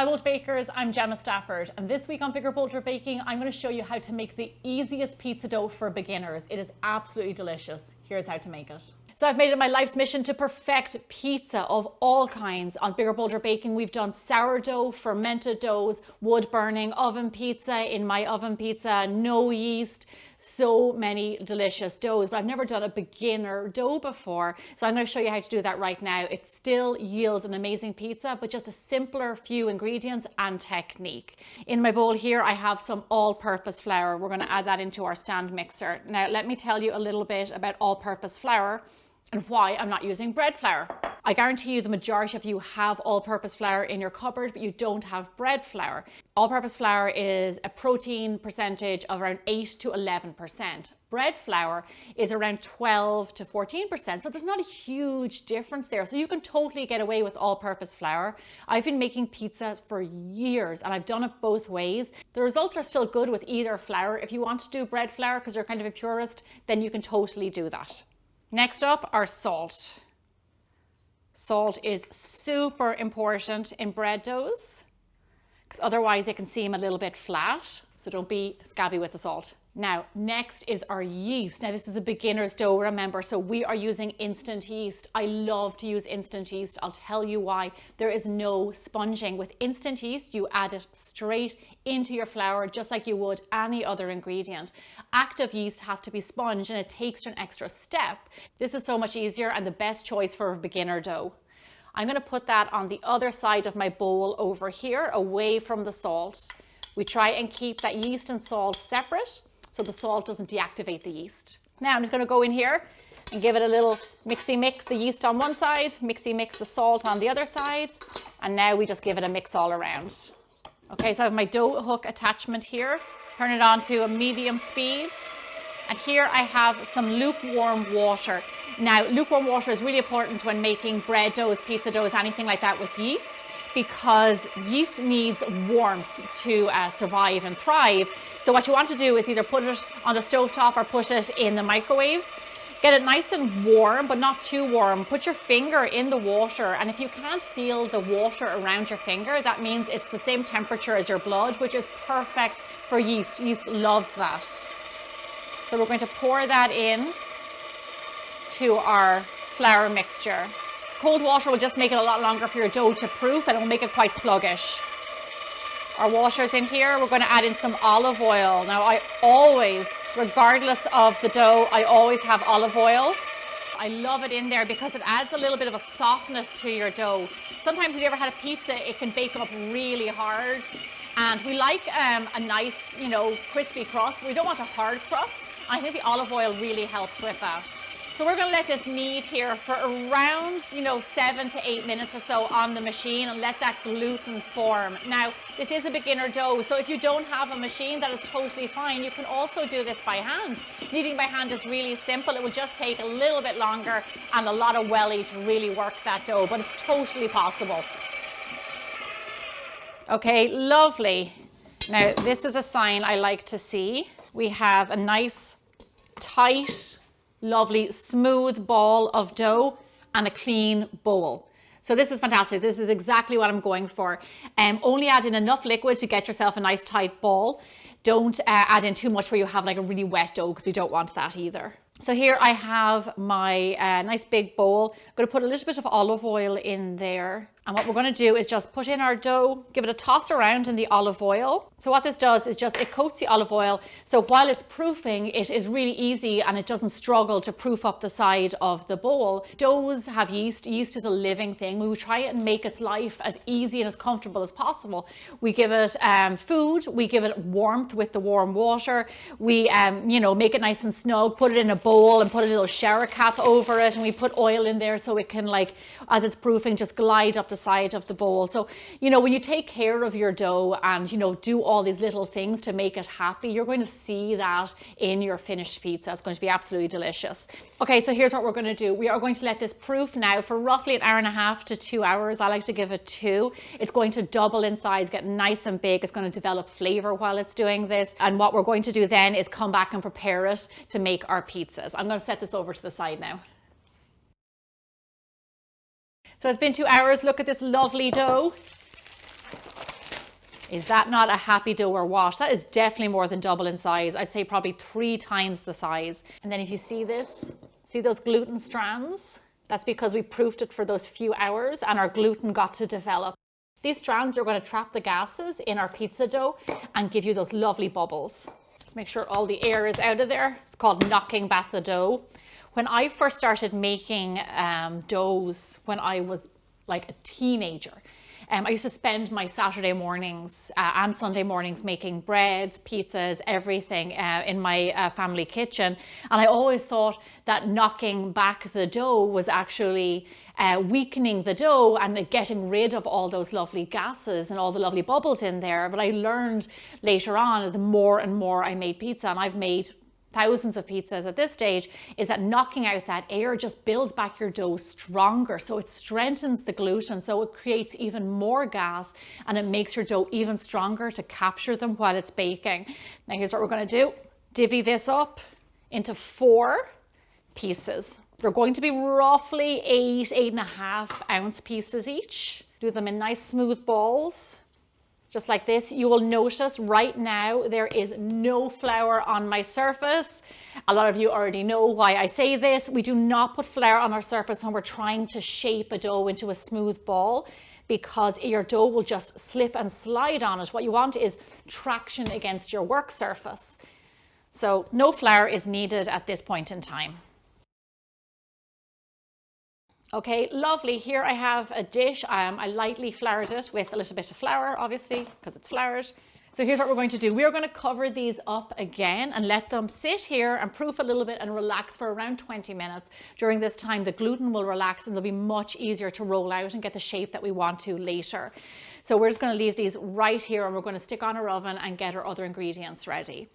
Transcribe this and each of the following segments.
Hi Bold Bakers, I'm Gemma Stafford, and this week on Bigger Bolder Baking, I'm going to show you how to make the easiest pizza dough for beginners. It is absolutely delicious. Here's how to make it. So I've made it my life's mission to perfect pizza of all kinds. On Bigger Bolder Baking, we've done sourdough, fermented doughs, wood burning, oven pizza, in my oven pizza, no yeast, so many delicious doughs, but I've never done a beginner dough before. So I'm going to show you how to do that right now. It still yields an amazing pizza, but just a simpler few ingredients and technique. In my bowl here, I have some all-purpose flour. We're going to add that into our stand mixer. Now, let me tell you a little bit about all-purpose flour and why I'm not using bread flour. I guarantee you the majority of you have all-purpose flour in your cupboard, but you don't have bread flour. All-purpose flour is a protein percentage of around 8 to 11%. Bread flour is around 12 to 14%, so there's not a huge difference there. So you can totally get away with all-purpose flour. I've been making pizza for years and I've done it both ways. The results are still good with either flour. If you want to do bread flour because you're kind of a purist, then you can totally do that. Next up, our salt. Salt is super important in bread doughs because otherwise it can seem a little bit flat. So don't be scabby with the salt. Now, next is our yeast. Now, this is a beginner's dough, remember, so we are using instant yeast. I love to use instant yeast. I'll tell you why. There is no sponging. With instant yeast, you add it straight into your flour, just like you would any other ingredient. Active yeast has to be sponged and it takes an extra step. This is so much easier and the best choice for a beginner dough. I'm going to put that on the other side of my bowl over here, away from the salt. We try and keep that yeast and salt separate so the salt doesn't deactivate the yeast. Now I'm just going to go in here and give it a little mixy mix, the yeast on one side, mixy mix the salt on the other side, and now we just give it a mix all around. Okay, so I have my dough hook attachment here. Turn it on to a medium speed. And here I have some lukewarm water. Now, lukewarm water is really important when making bread doughs, pizza doughs, anything like that with yeast, because yeast needs warmth to survive and thrive. So what you want to do is either put it on the stovetop or put it in the microwave. Get it nice and warm, but not too warm. Put your finger in the water, and if you can't feel the water around your finger, that means it's the same temperature as your blood, which is perfect for yeast. Yeast loves that. So we're going to pour that in to our flour mixture. Cold water will just make it a lot longer for your dough to proof, and it will make it quite sluggish. Our water's in here. We're going to add in some olive oil. Now I always, regardless of the dough, I always have olive oil. I love it in there because it adds a little bit of a softness to your dough. Sometimes if you ever had a pizza, it can bake up really hard. And we like a nice, crispy crust. We don't want a hard crust. I think the olive oil really helps with that. So we're going to let this knead here for around, 7 to 8 minutes or so on the machine and let that gluten form. Now, this is a beginner dough, so if you don't have a machine, that is totally fine. You can also do this by hand. Kneading by hand is really simple. It will just take a little bit longer and a lot of welly to really work that dough, but it's totally possible. Okay, lovely. Now, this is a sign I like to see. We have a nice, tight, lovely smooth ball of dough and a clean bowl. So this is fantastic. This is exactly what I'm going for. Only add in enough liquid to get yourself a nice tight ball. Don't add in too much where you have like a really wet dough, because we don't want that either. So here I have my nice big bowl. I'm going to put a little bit of olive oil in there. And what we're going to do is just put in our dough, give it a toss around in the olive oil. So what this does is it coats the olive oil. So while it's proofing, it is really easy and it doesn't struggle to proof up the side of the bowl. Doughs have yeast. Yeast is a living thing. We try and make its life as easy and as comfortable as possible. We give it food. We give it warmth with the warm water. We, make it nice and snug, put it in a bowl and put a little shower cap over it. And we put oil in there so it can, as it's proofing, just glide up the side of the bowl. So, when you take care of your dough and, do all these little things to make it happy, you're going to see that in your finished pizza. It's going to be absolutely delicious. Okay, so here's what we're going to do. We are going to let this proof now for roughly an hour and a half to 2 hours. I like to give it 2. It's going to double in size, get nice and big. It's going to develop flavor while it's doing this. And what we're going to do then is come back and prepare it to make our pizzas. I'm going to set this over to the side now. So it's been 2 hours. Look at this lovely dough. Is that not a happy dough or what? That is definitely more than double in size. I'd say probably 3 times the size. And then if you see this, see those gluten strands? That's because we proofed it for those few hours and our gluten got to develop. These strands are going to trap the gases in our pizza dough and give you those lovely bubbles. Just make sure all the air is out of there. It's called knocking back the dough. When I first started making doughs when I was like a teenager, I used to spend my Saturday mornings and Sunday mornings making breads, pizzas, everything in my family kitchen. And I always thought that knocking back the dough was actually weakening the dough and getting rid of all those lovely gases and all the lovely bubbles in there. But I learned later on, the more and more I made pizza, and I've made thousands of pizzas at this stage, is that knocking out that air just builds back your dough stronger. So it strengthens the gluten, so it creates even more gas and it makes your dough even stronger to capture them while it's baking. Now here's what we're going to do. Divvy this up into 4 pieces. They're going to be roughly 8.5 ounce pieces each. Do them in nice smooth balls. Just like this. You will notice right now there is no flour on my surface. A lot of you already know why I say this. We do not put flour on our surface when we're trying to shape a dough into a smooth ball, because your dough will just slip and slide on it. What you want is traction against your work surface. So no flour is needed at this point in time. Okay, lovely. Here I have a dish. I lightly floured it with a little bit of flour, obviously, because it's floured. So here's what we're going to do. We are going to cover these up again and let them sit here and proof a little bit and relax for around 20 minutes. During this time, the gluten will relax and they'll be much easier to roll out and get the shape that we want to later. So we're just going to leave these right here and we're going to stick on our oven and get our other ingredients ready.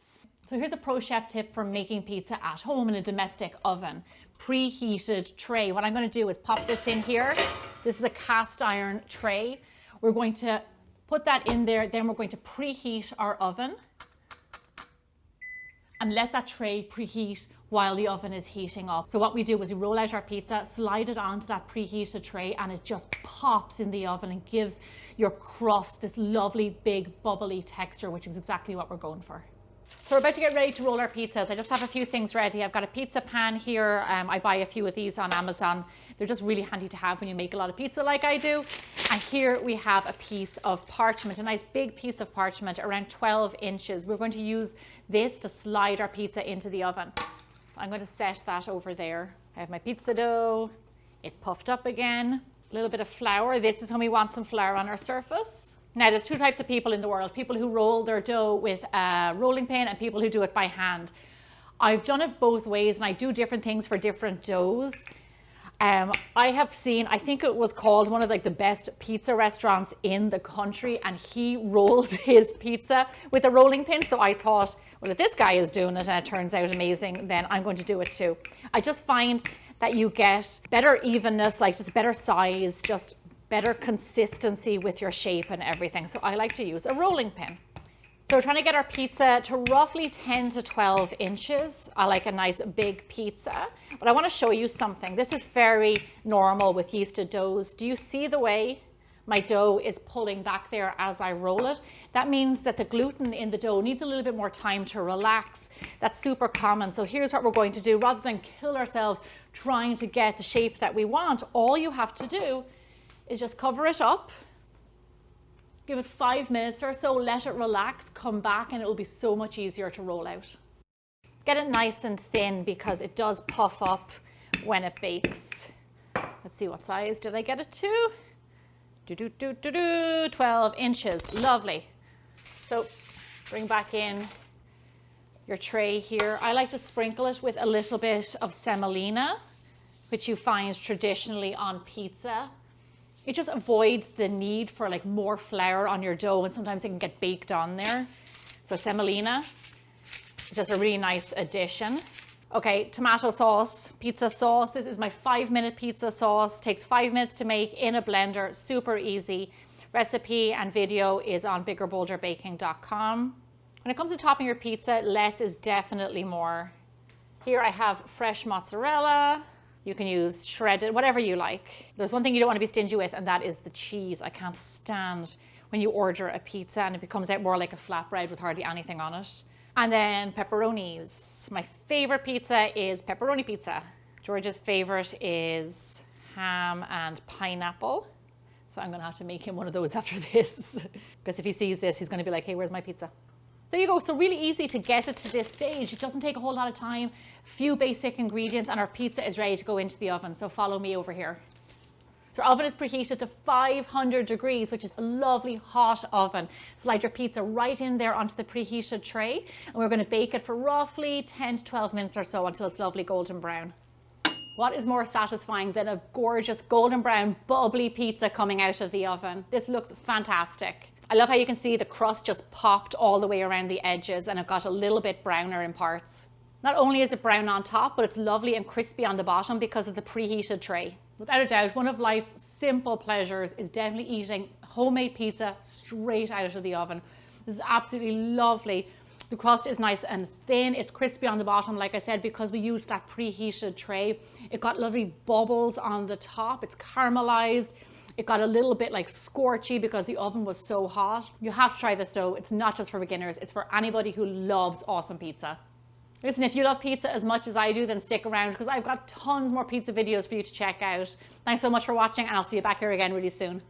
So here's a pro chef tip for making pizza at home in a domestic oven. Preheated tray. What I'm going to do is pop this in here. This is a cast iron tray. We're going to put that in there, then we're going to preheat our oven and let that tray preheat while the oven is heating up. So what we do is we roll out our pizza, slide it onto that preheated tray, and it just pops in the oven and gives your crust this lovely big bubbly texture, which is exactly what we're going for. So we're about to get ready to roll our pizzas. I just have a few things ready. I've got a pizza pan here. I buy a few of these on Amazon. They're just really handy to have when you make a lot of pizza like I do. And here we have a piece of parchment, a nice big piece of parchment, around 12 inches. We're going to use this to slide our pizza into the oven. So I'm going to set that over there. I have my pizza dough. It puffed up again. A little bit of flour. This is when we want some flour on our surface. Now, there's 2 types of people in the world, people who roll their dough with a rolling pin and people who do it by hand. I've done it both ways and I do different things for different doughs. I have seen, I think it was called one of like the best pizza restaurants in the country, and he rolls his pizza with a rolling pin. So I thought, well, if this guy is doing it and it turns out amazing, then I'm going to do it too. I just find that you get better evenness, like just better size, just better consistency with your shape and everything. So I like to use a rolling pin. So we're trying to get our pizza to roughly 10 to 12 inches. I like a nice big pizza, but I want to show you something. This is very normal with yeasted doughs. Do you see the way my dough is pulling back there as I roll it? That means that the gluten in the dough needs a little bit more time to relax. That's super common. So here's what we're going to do. Rather than kill ourselves trying to get the shape that we want, all you have to do is just cover it up, give it 5 minutes or so, let it relax, come back, and it will be so much easier to roll out. Get it nice and thin because it does puff up when it bakes. Let's see, what size did I get it to? 12 inches, lovely. So bring back in your tray here. I like to sprinkle it with a little bit of semolina, which you find traditionally on pizza. It just avoids the need for like more flour on your dough, and sometimes it can get baked on there. So semolina is just a really nice addition. Okay, tomato sauce, pizza sauce. This is my 5-minute pizza sauce. Takes 5 minutes to make in a blender, super easy. Recipe and video is on biggerbolderbaking.com. When it comes to topping your pizza, less is definitely more. Here I have fresh mozzarella. You can use shredded, whatever you like. There's one thing you don't want to be stingy with, and that is the cheese. I can't stand when you order a pizza and it comes out more like a flatbread with hardly anything on it. And then pepperonis. My favorite pizza is pepperoni pizza. George's favorite is ham and pineapple. So I'm gonna have to make him one of those after this. Because if he sees this, he's gonna be like, hey, where's my pizza? There you go, so really easy to get it to this stage. It doesn't take a whole lot of time, few basic ingredients, and our pizza is ready to go into the oven. So follow me over here. So our oven is preheated to 500 degrees, which is a lovely hot oven. Slide your pizza right in there onto the preheated tray, and we're gonna bake it for roughly 10 to 12 minutes or so until it's lovely golden brown. What is more satisfying than a gorgeous golden brown bubbly pizza coming out of the oven? This looks fantastic. I love how you can see the crust just popped all the way around the edges and it got a little bit browner in parts. Not only is it brown on top, but it's lovely and crispy on the bottom because of the preheated tray. Without a doubt, one of life's simple pleasures is definitely eating homemade pizza straight out of the oven. This is absolutely lovely. The crust is nice and thin. It's crispy on the bottom, like I said, because we used that preheated tray. It got lovely bubbles on the top. It's caramelized. It got a little bit like scorchy because the oven was so hot. You have to try this dough. It's not just for beginners. It's for anybody who loves awesome pizza. Listen, if you love pizza as much as I do, then stick around because I've got tons more pizza videos for you to check out. Thanks so much for watching, and I'll see you back here again really soon.